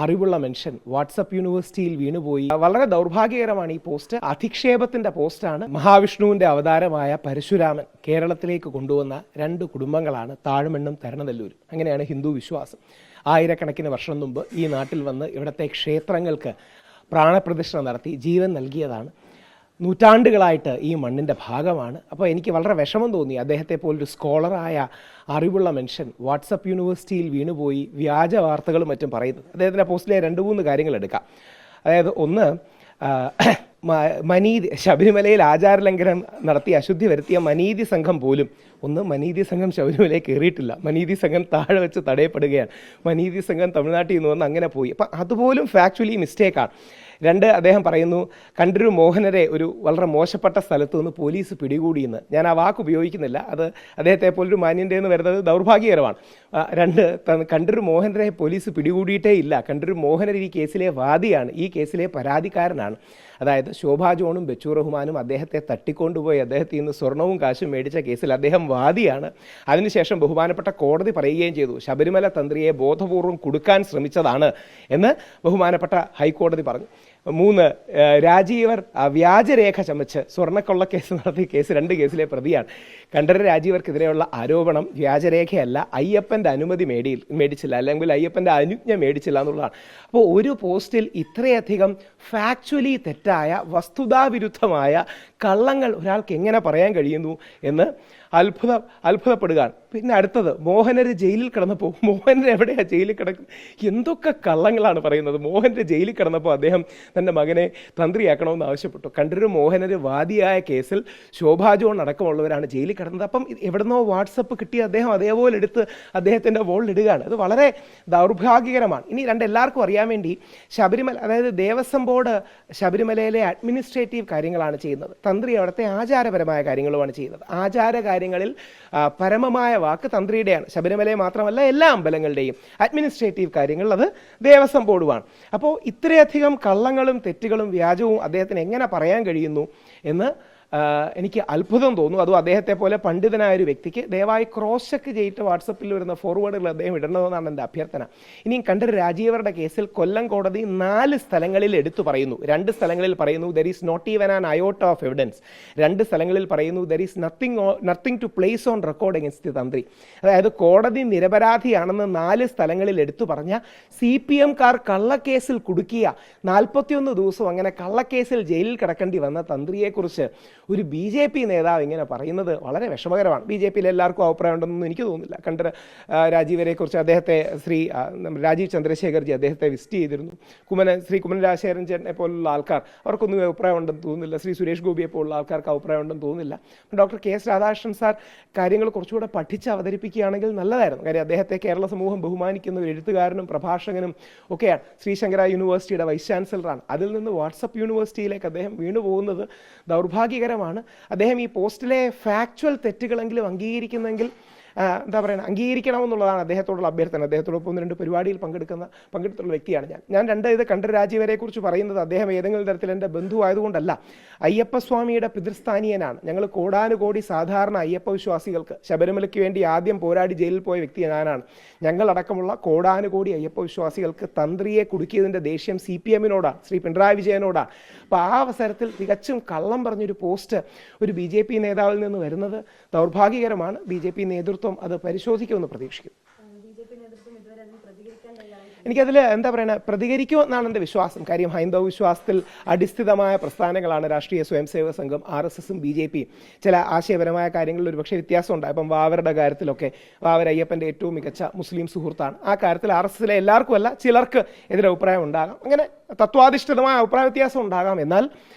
അറിവുള്ള മനുഷ്യൻ വാട്സപ്പ് യൂണിവേഴ്സിറ്റിയിൽ വീണുപോയി. വളരെ ദൗർഭാഗ്യകരമാണ് ഈ പോസ്റ്റ്. അധിക്ഷേപത്തിന്റെ പോസ്റ്റാണ്. മഹാവിഷ്ണുവിന്റെ അവതാരമായ പരശുരാമൻ കേരളത്തിലേക്ക് കൊണ്ടുവന്ന 2 കുടുംബങ്ങളാണ് താഴമെണ്ണും തരണനെല്ലൂരും. അങ്ങനെയാണ് ഹിന്ദു വിശ്വാസം. ആയിരക്കണക്കിന് വർഷം മുമ്പ് ഈ നാട്ടിൽ വന്ന് ഇവിടുത്തെ ക്ഷേത്രങ്ങൾക്ക് പ്രാണപ്രതിഷ്ഠ നടത്തി ജീവൻ നൽകിയതാണ്. നൂറ്റാണ്ടുകളായിട്ട് ഈ മണ്ണിൻ്റെ ഭാഗമാണ്. അപ്പോൾ എനിക്ക് വളരെ വിഷമം തോന്നി അദ്ദേഹത്തെ പോലൊരു സ്കോളറായ അറിവുള്ള മനുഷ്യൻ വാട്സപ്പ് യൂണിവേഴ്സിറ്റിയിൽ വീണുപോയി വ്യാജ വാർത്തകളും മറ്റും പറയുന്നത്. അദ്ദേഹത്തിൻ്റെ പോസ്റ്റിലെ 2-3 കാര്യങ്ങൾ എടുക്കാം. അതായത് ഒന്ന്, മനീതി ശബരിമലയിൽ ആചാരലംഘനം നടത്തി അശുദ്ധി വരുത്തിയ മനീതി സംഘം പോലും മനീതി സംഘം ശബരിമലയിൽ കയറിയിട്ടില്ല. മനീതി സംഘം താഴെ വെച്ച് തടയപ്പെടുകയാണ്. മനീതി സംഘം തമിഴ്നാട്ടിൽ നിന്ന് വന്ന് അങ്ങനെ പോയി. അപ്പം അതുപോലും ഫാക്ച്വലി മിസ്റ്റേക്കാണ്. 2, അദ്ദേഹം പറയുന്നു കണ്ടൊരു മോഹനരെ ഒരു വളരെ മോശപ്പെട്ട സ്ഥലത്തു നിന്ന് പോലീസ് പിടികൂടിയെന്ന്. ഞാൻ ആ വാക്ക് ഉപയോഗിക്കുന്നില്ല, അത് അദ്ദേഹത്തെ പോലൊരു മാന്യൻ്റെ എന്ന് വരുന്നത് ദൗർഭാഗ്യകരമാണ്. 2, കണ്ടൊരു മോഹനരെ പോലീസ് പിടികൂടിയിട്ടേ ഇല്ല. കണ്ടൊരു മോഹനർ ഈ കേസിലെ വാദിയാണ്, ഈ കേസിലെ പരാതിക്കാരനാണ്. അതായത് ശോഭാ ജോണും ബച്ചൂർ റഹ്മാനും അദ്ദേഹത്തെ തട്ടിക്കൊണ്ടുപോയി അദ്ദേഹത്തിൽ നിന്ന് സ്വർണവും കാശും മേടിച്ച കേസിൽ അദ്ദേഹം വാദിയാണ്. അതിനുശേഷം ബഹുമാനപ്പെട്ട കോടതി പറയുകയും ചെയ്തു ശബരിമല തന്ത്രിയെ ബോധപൂർവം കുടുക്കാൻ ശ്രമിച്ചതാണ് എന്ന് ബഹുമാനപ്പെട്ട ഹൈക്കോടതി പറഞ്ഞു. 3, രാജീവർ വ്യാജരേഖ ചമച്ച് സ്വർണ്ണക്കൊള്ള കേസ് നടത്തിയ കേസ് 2 കേസിലെ പ്രതിയാണ്. കണ്ഠരര് രാജീവർക്കെതിരെയുള്ള ആരോപണം വ്യാജരേഖയല്ല, അയ്യപ്പൻ്റെ അനുമതി മേടിച്ചില്ല, അല്ലെങ്കിൽ അയ്യപ്പൻ്റെ അനുജ്ഞ മേടിച്ചില്ല എന്നുള്ളതാണ്. അപ്പോൾ ഒരു പോസ്റ്റിൽ ഇത്രയധികം ഫാക്ച്വലി തെറ്റായ വസ്തുതാവിരുദ്ധമായ കള്ളങ്ങൾ ഒരാൾക്ക് എങ്ങനെ പറയാൻ കഴിയുന്നു എന്ന് അത്ഭുതപ്പെടുകയാണ്. പിന്നെ അടുത്തത്, മോഹനര് ജയിലിൽ കിടന്നപ്പോൾ, മോഹനർ എവിടെയാണ് ജയിലിൽ കിടക്കുന്നത്? എന്തൊക്കെ കള്ളങ്ങളാണ് പറയുന്നത്. മോഹനര് ജയിലിൽ കിടന്നപ്പോൾ അദ്ദേഹം തൻ്റെ മകനെ തന്ത്രിയാക്കണമെന്ന് ആവശ്യപ്പെട്ടു. കണ്ടൊരു മോഹനര് വാദിയായ കേസിൽ ശോഭാ ജോൺ അടക്കമുള്ളവരാണ് ജയിലിൽ കിടന്നത്. അപ്പം എവിടുന്നോ വാട്സപ്പ് കിട്ടി അദ്ദേഹം അതേപോലെ എടുത്ത് അദ്ദേഹത്തിൻ്റെ വോളിലിടുകയാണ്. അത് വളരെ ദൗർഭാഗ്യകരമാണ്. ഇനി എല്ലാവർക്കും അറിയാൻ വേണ്ടി, ശബരിമല, അതായത് ദേവസ്വം ബോർഡ് ശബരിമലയിലെ അഡ്മിനിസ്ട്രേറ്റീവ് കാര്യങ്ങളാണ് ചെയ്യുന്നത്, തന്ത്രി അവിടുത്തെ ആചാരപരമായ കാര്യങ്ങളുമാണ് ചെയ്യുന്നത്. ആചാര കാര്യങ്ങളിൽ പരമമായ വാക്ക് തന്ത്രിയുടെയാണ്. ശബരിമലയെ മാത്രമല്ല എല്ലാ അമ്പലങ്ങളുടെയും അഡ്മിനിസ്ട്രേറ്റീവ് കാര്യങ്ങൾ അത് ദേവസ്വം ബോർഡുമാണ്. അപ്പോൾ ഇത്രയധികം കള്ളങ്ങളും തെറ്റുകളും വ്യാജവും അദ്ദേഹത്തിന് എങ്ങനെ പറയാൻ കഴിയുന്നു എന്ന് എനിക്ക് അത്ഭുതം തോന്നുന്നു. അതും അദ്ദേഹത്തെ പോലെ പണ്ഡിതനായ ഒരു വ്യക്തിക്ക് ദയവായി ക്രോസ് ചെക്ക് ചെയ്തിട്ട് വാട്സപ്പിൽ വരുന്ന ഫോർവേഡുകൾ അദ്ദേഹം ഇടണമെന്നാണ് എൻ്റെ അഭ്യർത്ഥന. ഇനിയും കണ്ടൊരു രാജീവരുടെ കേസിൽ കൊല്ലം കോടതി 4 സ്ഥലങ്ങളിൽ എടുത്തു പറയുന്നു. 2 സ്ഥലങ്ങളിൽ പറയുന്നു there is not even an iota of evidence. 2 സ്ഥലങ്ങളിൽ പറയുന്നു there is nothing to place on record against the tantri. അതായത് കോടതി നിരപരാധിയാണെന്ന് 4 സ്ഥലങ്ങളിൽ എടുത്തു പറഞ്ഞ CPM-കാർ കള്ളക്കേസിൽ കുടുക്കിയ 41 ദിവസം അങ്ങനെ കള്ളക്കേസിൽ ജയിലിൽ കിടക്കേണ്ടി വന്ന തന്ത്രിയെക്കുറിച്ച് ഒരു BJP നേതാവ് ഇങ്ങനെ പറയുന്നത് വളരെ വിഷമകരമാണ്. BJPയിൽ എല്ലാവർക്കും അഭിപ്രായം ഉണ്ടെന്നൊന്നും എനിക്ക് തോന്നുന്നില്ല. കണ്ടർ രാജീവരെ കുറിച്ച് അദ്ദേഹത്തെ രാജീവ് ചന്ദ്രശേഖർജി അദ്ദേഹത്തെ വിസിറ്റ് ചെയ്തിരുന്നു. കുമ്മനം രാജശേഖരൻ ചേട്ടനെ പോലുള്ള ആൾക്കാർ അവർക്കൊന്നും അഭിപ്രായം ഉണ്ടെന്ന് തോന്നുന്നില്ല. സുരേഷ് ഗോപിയെ പോലുള്ള ആൾക്കാർക്ക് അഭിപ്രായം ഉണ്ടെന്ന് തോന്നുന്നില്ല. ഡോക്ടർ KS രാധാകൃഷ്ണൻ സാർ കാര്യങ്ങൾ കുറച്ചുകൂടെ പഠിച്ച് അവതരിപ്പിക്കുകയാണെങ്കിൽ നല്ലതായിരുന്നു. കാര്യം അദ്ദേഹത്തെ കേരള സമൂഹം ബഹുമാനിക്കുന്ന ഒരു എഴുത്തുകാരനും പ്രഭാഷകനും ഒക്കെയാണ്. ശ്രീശങ്കര യൂണിവേഴ്സിറ്റിയുടെ വൈസ് ചാൻസലറാണ്. അതിൽ നിന്ന് വാട്സപ്പ് യൂണിവേഴ്സിറ്റിയിലേക്ക് അദ്ദേഹം വീണുപോകുന്നത് ദൗർഭാഗ്യകരമാണ്. അദ്ദേഹം ഈ പോസ്റ്റിലെ ഫാക്ച്വൽ തെറ്റുകളെങ്കിലും അംഗീകരിക്കുന്നെങ്കിൽ അംഗീകരിക്കണമെന്നുള്ളതാണ് അദ്ദേഹത്തോടുള്ള അഭ്യർത്ഥന. അദ്ദേഹത്തോടൊപ്പം 1-2 പരിപാടിയിൽ പങ്കെടുത്തുള്ള വ്യക്തിയാണ് ഞാൻ. 2, ഇത് കണ്ടർ രാജീവരെ കുറിച്ച് പറയുന്നത് അദ്ദേഹം ഏതെങ്കിലും തരത്തിൽ എൻ്റെ ബന്ധു ആയതുകൊണ്ടല്ല. അയ്യപ്പസ്വാമിയുടെ പിതൃസ്ഥാനീയനാണ്. ഞങ്ങൾ കോടാനുകോടി സാധാരണ അയ്യപ്പ വിശ്വാസികൾക്ക് ശബരിമലയ്ക്ക് വേണ്ടി ആദ്യം പോരാടി ജയിലിൽ പോയ വ്യക്തി ഞാനാണ്. ഞങ്ങളടക്കമുള്ള കോടാനുകോടി അയ്യപ്പ വിശ്വാസികൾക്ക് തന്ത്രിയെ കുടുക്കിയതിൻ്റെ ദേഷ്യം CPM-നോടാണ്, ശ്രീ പിണറായി വിജയനോടാണ്. അപ്പോൾ ആ അവസരത്തിൽ തികച്ചും കള്ളം പറഞ്ഞൊരു പോസ്റ്റ് ഒരു BJP നേതാവിൽ നിന്ന് വരുന്നത് ദൗർഭാഗ്യകരമാണ്. BJP നേതൃത്വം അത് പരിശോധിക്കുമെന്ന് പ്രതീക്ഷിക്കും. എനിക്കതിൽ പ്രതികരിക്കുമെന്നാണ് എൻ്റെ വിശ്വാസം. കാര്യം ഹൈന്ദവ വിശ്വാസത്തിൽ അടിസ്ഥിതമായ പ്രസ്ഥാനങ്ങളാണ് രാഷ്ട്രീയ സ്വയംസേവക സംഘം, RSSും BJPയും. ചില ആശയപരമായ കാര്യങ്ങളിൽ ഒരു പക്ഷേ വ്യത്യാസമുണ്ട്. ഇപ്പം വാവരുടെ കാര്യത്തിലൊക്കെ വാവർ അയ്യപ്പൻ്റെ ഏറ്റവും മികച്ച മുസ്ലിം സുഹൃത്താണ്. ആ കാര്യത്തിൽ RSSലെ എല്ലാവർക്കും അല്ല, ചിലർക്ക് എതിരഭിപ്രായം ഉണ്ടാകാം. അങ്ങനെ തത്വാധിഷ്ഠിതമായ അഭിപ്രായ വ്യത്യാസം ഉണ്ടാകാം. എന്നാൽ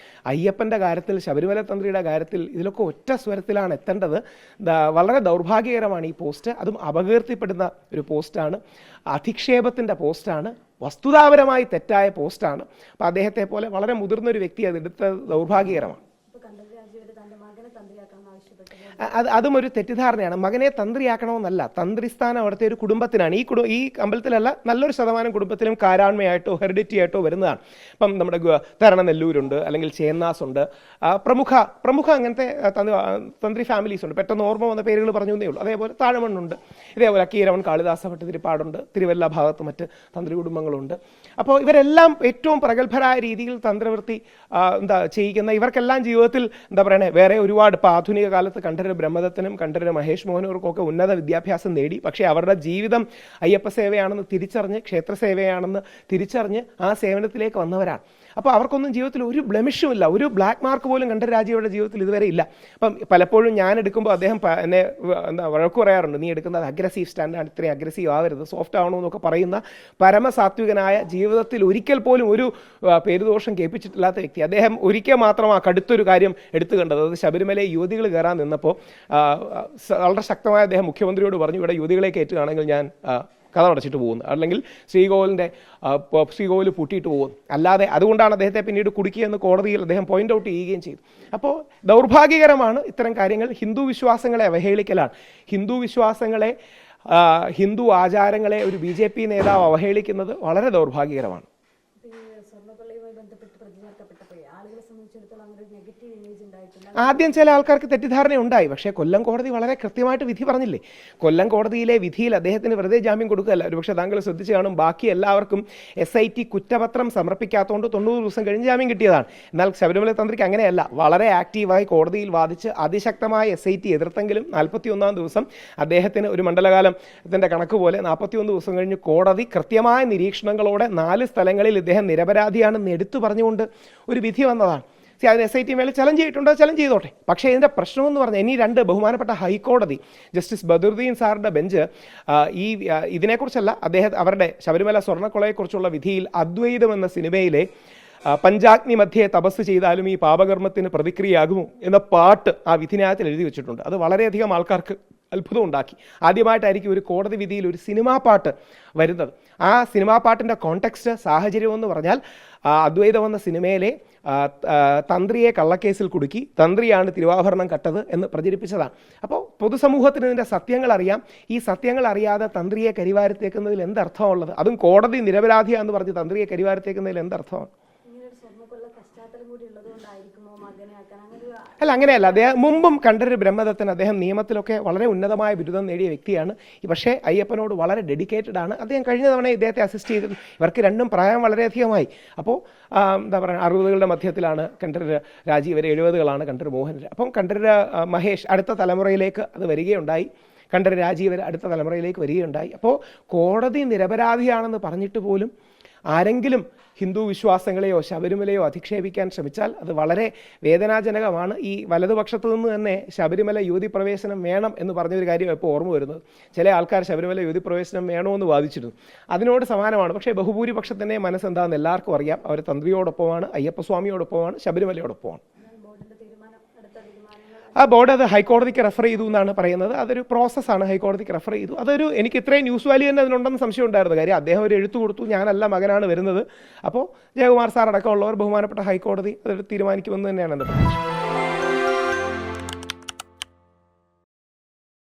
അയ്യപ്പൻ്റെ കാര്യത്തിൽ, ശബരിമല തന്ത്രിയുടെ കാര്യത്തിൽ ഇതിലൊക്കെ ഒറ്റ സ്വരത്തിലാണ് എത്തേണ്ടത്. വളരെ ദൗർഭാഗ്യകരമാണ് ഈ പോസ്റ്റ്. അതും അപകീർത്തിപ്പെടുന്ന ഒരു പോസ്റ്റാണ്, അധിക്ഷേപത്തിൻ്റെ പോസ്റ്റാണ്, വസ്തുതാപരമായി തെറ്റായ പോസ്റ്റാണ്. അപ്പോൾ അദ്ദേഹത്തെ പോലെ വളരെ മുതിർന്നൊരു വ്യക്തി അതെടുത്തത് ദൗർഭാഗ്യകരമാണ്. അതും ഒരു തെറ്റിദ്ധാരണയാണ്. മകനെ തന്ത്രിയാക്കണമെന്നല്ല, തന്ത്രിസ്ഥാനം അവിടുത്തെ ഒരു കുടുംബത്തിനാണ്. ഈ അമ്പലത്തിലല്ല, നല്ലൊരു ശതമാനം കുടുംബത്തിലും കാരാണ്മയായിട്ടോ ഹെറിഡിറ്റി ആയിട്ടോ വരുന്നതാണ്. ഇപ്പം നമ്മുടെ തരണനെല്ലൂരുണ്ട്, അല്ലെങ്കിൽ ചേന്നാസ് ഉണ്ട്, പ്രമുഖ അങ്ങനത്തെ തന്ത്രി ഫാമിലീസ് ഉണ്ട്. പെട്ടെന്ന് ഓർമ്മ വന്ന പേരുകൾ പറഞ്ഞു എന്നേ ഉള്ളൂ. അതേപോലെ താഴമണ്ണുണ്ട്, ഇതേപോലെ അക്കീരവൺ കാളിദാസ ഭട്ടതിരിപ്പാടുണ്ട്, തിരുവല്ല ഭാഗത്ത് മറ്റ് തന്ത്രി കുടുംബങ്ങളുണ്ട്. അപ്പോൾ ഇവരെല്ലാം ഏറ്റവും പ്രഗത്ഭരായ രീതിയിൽ തന്ത്രവൃത്തി ചെയ്യിക്കുന്ന, ഇവർക്കെല്ലാം ജീവിതത്തിൽ വേറെ ഒരുപാട് ഇപ്പോൾ ആധുനിക കാലത്ത് കണ്ഠരര് ബ്രഹ്മദത്തനും കണ്ഠരര് മഹേഷ് മോഹനവർക്കൊക്കെ ഉന്നത വിദ്യാഭ്യാസം നേടി. പക്ഷേ അവരുടെ ജീവിതം അയ്യപ്പ സേവയാണെന്ന് തിരിച്ചറിഞ്ഞ്, ക്ഷേത്രസേവയാണെന്ന് തിരിച്ചറിഞ്ഞ് ആ സേവനത്തിലേക്ക് വന്നവരാണ്. അപ്പോൾ അവർക്കൊന്നും ജീവിതത്തിൽ ഒരു ബ്ലെമിഷുമില്ല, ഒരു ബ്ലാക്ക് മാർക്ക് പോലും കണ്ഠരരാജയുടെ ജീവിതത്തിൽ ഇതുവരെ ഇല്ല. അപ്പം പലപ്പോഴും ഞാൻ എടുക്കുമ്പോൾ അദ്ദേഹം എന്നെ വഴക്ക് പറയാറുണ്ട്, നീ എടുക്കുന്നത് അഗ്രസീവ് സ്റ്റാൻഡാണ്, ഇത്രയും അഗ്രസീവ് ആവരുത്, സോഫ്റ്റ് ആവണമെന്നൊക്കെ പറയുന്ന പരമസാത്വികനായ, ജീവിതത്തിൽ ഒരിക്കൽ പോലും ഒരു പേരുദോഷം കേൾപ്പിച്ചിട്ടില്ലാത്ത വ്യക്തി. അദ്ദേഹം ഒരിക്കൽ മാത്രം ആ കടുത്തൊരു കാര്യം എടുത്തു കണ്ടത്, അത് ശബരിമലയിൽ യുവതികൾ കയറാൻ നിന്നപ്പോൾ വളരെ ശക്തമായ അദ്ദേഹം മുഖ്യമന്ത്രിയോട് പറഞ്ഞു, ഇവിടെ യുവതികളെ കയറ്റുകയാണെങ്കിൽ ഞാൻ കഥ അടച്ചിട്ട് പോകുന്നു, അല്ലെങ്കിൽ ശ്രീകോവിൽ പൂട്ടിയിട്ട് പോകുന്നു. അല്ലാതെ അതുകൊണ്ടാണ് അദ്ദേഹത്തെ പിന്നീട് കുടുക്കിയെന്ന് കോടതിയിൽ അദ്ദേഹം പോയിന്റ് ഔട്ട് ചെയ്യുകയും ചെയ്തു. അപ്പോൾ ദൗർഭാഗ്യകരമാണ് ഇത്തരം കാര്യങ്ങൾ. ഹിന്ദു വിശ്വാസങ്ങളെ അവഹേളിക്കലാണ്. ഹിന്ദു ആചാരങ്ങളെ ഒരു BJP നേതാവ് അവഹേളിക്കുന്നത് വളരെ ദൗർഭാഗ്യകരമാണ്. ആദ്യം ചില ആൾക്കാർക്ക് തെറ്റിദ്ധാരണ ഉണ്ടായി. പക്ഷേ കൊല്ലം കോടതി വളരെ കൃത്യമായിട്ട് വിധി പറഞ്ഞില്ലേ. കൊല്ലം കോടതിയിലെ വിധിയിൽ അദ്ദേഹത്തിന് വെറുതെ ജാമ്യം കൊടുക്കുകയല്ല. ഒരുപക്ഷെ താങ്കൾ ശ്രദ്ധിച്ച് കാണും, ബാക്കി എല്ലാവർക്കും SIT കുറ്റപത്രം സമർപ്പിക്കാത്തതുകൊണ്ട് 90 ദിവസം കഴിഞ്ഞ് ജാമ്യം കിട്ടിയതാണ്. എന്നാൽ ശബരിമല തന്ത്രിക്ക് അങ്ങനെയല്ല. വളരെ ആക്റ്റീവായി കോടതിയിൽ വാദിച്ച് അതിശക്തമായ SIT എതിർത്തെങ്കിലും 41-ാം ദിവസം അദ്ദേഹത്തിന് ഒരു മണ്ഡലകാലത്തിൻ്റെ കണക്ക് പോലെ 41 ദിവസം കഴിഞ്ഞ് കോടതി കൃത്യമായ നിരീക്ഷണങ്ങളോടെ 4 സ്ഥലങ്ങളിൽ ഇദ്ദേഹം നിരപരാധിയാണെന്ന് എടുത്തു പറഞ്ഞുകൊണ്ട് ഒരു വിധി വന്നതാണ്. അതിന് SIT മേലെ ചലഞ്ച് ചെയ്തിട്ടുണ്ടോ, ചലഞ്ച് ചെയ്തോട്ടെ. പക്ഷേ ഇതിൻ്റെ പ്രശ്നമെന്ന് പറഞ്ഞാൽ ഇനി 2 ബഹുമാനപ്പെട്ട ഹൈക്കോടതി ജസ്റ്റിസ് ബദറുദ്ദീൻ സാറിൻ്റെ ബെഞ്ച് ഇതിനെക്കുറിച്ചല്ല, അവരുടെ ശബരിമല സ്വർണ്ണക്കൊളയെക്കുറിച്ചുള്ള വിധിയിൽ അദ്വൈതം എന്ന സിനിമയിലെ പഞ്ചാഗ്നി മധ്യേ തപസ് ചെയ്താലും ഈ പാപകർമ്മത്തിന് പ്രതിക്രിയയാകുമോ എന്ന പാട്ട് ആ വിധിന്യായത്തിൽ എഴുതി വെച്ചിട്ടുണ്ട്. അത് വളരെയധികം ആൾക്കാർക്ക് അത്ഭുതം ഉണ്ടാക്കി. ആദ്യമായിട്ടായിരിക്കും ഒരു കോടതി വിധിയിൽ ഒരു സിനിമാ പാട്ട് വരുന്നത്. ആ സിനിമാ പാട്ടിൻ്റെ കോണ്ടെക്സ്റ്റ്, സാഹചര്യം എന്ന് പറഞ്ഞാൽ അദ്വൈതം എന്ന സിനിമയിലെ തന്ത്രിയെ കള്ളക്കേസിൽ കുടുക്കി, തന്ത്രിയാണ് തിരുവാഭരണം കട്ടത് എന്ന് പ്രചരിപ്പിച്ചതാണ്. അപ്പോൾ പൊതുസമൂഹത്തിന് ഇതിൻ്റെ സത്യങ്ങൾ അറിയാം. ഈ സത്യങ്ങൾ അറിയാതെ തന്ത്രിയെ കരിവാരത്തേക്കുന്നതിൽ എന്തർത്ഥമുള്ളത്? അതും കോടതി നിരപരാധിയാന്ന് പറഞ്ഞ് തന്ത്രിയെ കരിവാരത്തേക്കുന്നതിൽ എന്തർത്ഥമാണ്? അല്ല, അങ്ങനെയല്ല. അദ്ദേഹം മുമ്പും കണ്ഠരര് ബ്രഹ്മദത്തൻ, അദ്ദേഹം നിയമത്തിലൊക്കെ വളരെ ഉന്നതമായ ബിരുദം നേടിയ വ്യക്തിയാണ്. പക്ഷേ അയ്യപ്പനോട് വളരെ ഡെഡിക്കേറ്റഡ് ആണ്. അദ്ദേഹം കഴിഞ്ഞ തവണ ഇദ്ദേഹത്തെ അസിസ്റ്റ് ചെയ്തിരുന്നു. ഇവർക്ക് രണ്ടും പ്രായം വളരെയധികമായി. അപ്പോൾ എന്താ പറയുക, 60കളുടെ മധ്യത്തിലാണ് കണ്ഠരര് രാജി, ഇവർ 70കളാണ് കണ്ഠരര് മോഹനര്. അപ്പം കണ്ഠരര് മഹേഷ് അടുത്ത തലമുറയിലേക്ക് അത് വരികയുണ്ടായി. കണ്ഠരര് രാജീവർ അടുത്ത തലമുറയിലേക്ക് വരികയുണ്ടായി. അപ്പോൾ കോടതി നിരപരാധിയാണെന്ന് പറഞ്ഞിട്ട് പോലും ആരെങ്കിലും ഹിന്ദു വിശ്വാസങ്ങളെയോ ശബരിമലയോ അധിക്ഷേപിക്കാൻ ശ്രമിച്ചാൽ അത് വളരെ വേദനാജനകമാണ്. ഈ വലതുപക്ഷത്തു നിന്ന് തന്നെ ശബരിമല യുവതി പ്രവേശനം വേണം എന്ന് പറഞ്ഞൊരു കാര്യം ഇപ്പോൾ ഓർമ്മ വരുന്നത്. ചില ആൾക്കാർ ശബരിമല യുവതി പ്രവേശനം വേണമെന്ന് വാദിച്ചിരുന്നു. അതിനോട് സമാനമാണ്. പക്ഷേ ബഹുഭൂരിപക്ഷത്തിൻ്റെ മനസ്സെന്താണെന്ന് എല്ലാവർക്കും അറിയാം. അവർ തന്ത്രിയോടൊപ്പമാണ്, അയ്യപ്പസ്വാമിയോടൊപ്പമാണ്, ശബരിമലയോടൊപ്പമാണ്. ആ ബോർഡ് അത് ഹൈക്കോടതിക്ക് റെഫർ ചെയ്തു എന്നാണ് പറയുന്നത്. അതൊരു പ്രോസസ്സാണ്. ഹൈക്കോടതിക്ക് റെഫർ ചെയ്തു. എനിക്ക് ഇത്രയും ന്യൂസ് വാല്യൂ തന്നെ അതിനുണ്ടെന്ന് സംശയം ഉണ്ടായിരുന്നു. കാര്യം അദ്ദേഹം ഒരു എഴുത്തു കൊടുത്തു, ഞാനല്ല മകനാണ് വരുന്നത്. അപ്പോൾ ജയകുമാർ സാർ അടക്കമുള്ളവർ ബഹുമാനപ്പെട്ട ഹൈക്കോടതി അതൊരു തീരുമാനിക്കുമെന്ന് തന്നെയാണ് എൻ്റെ പ്രതീക്ഷ.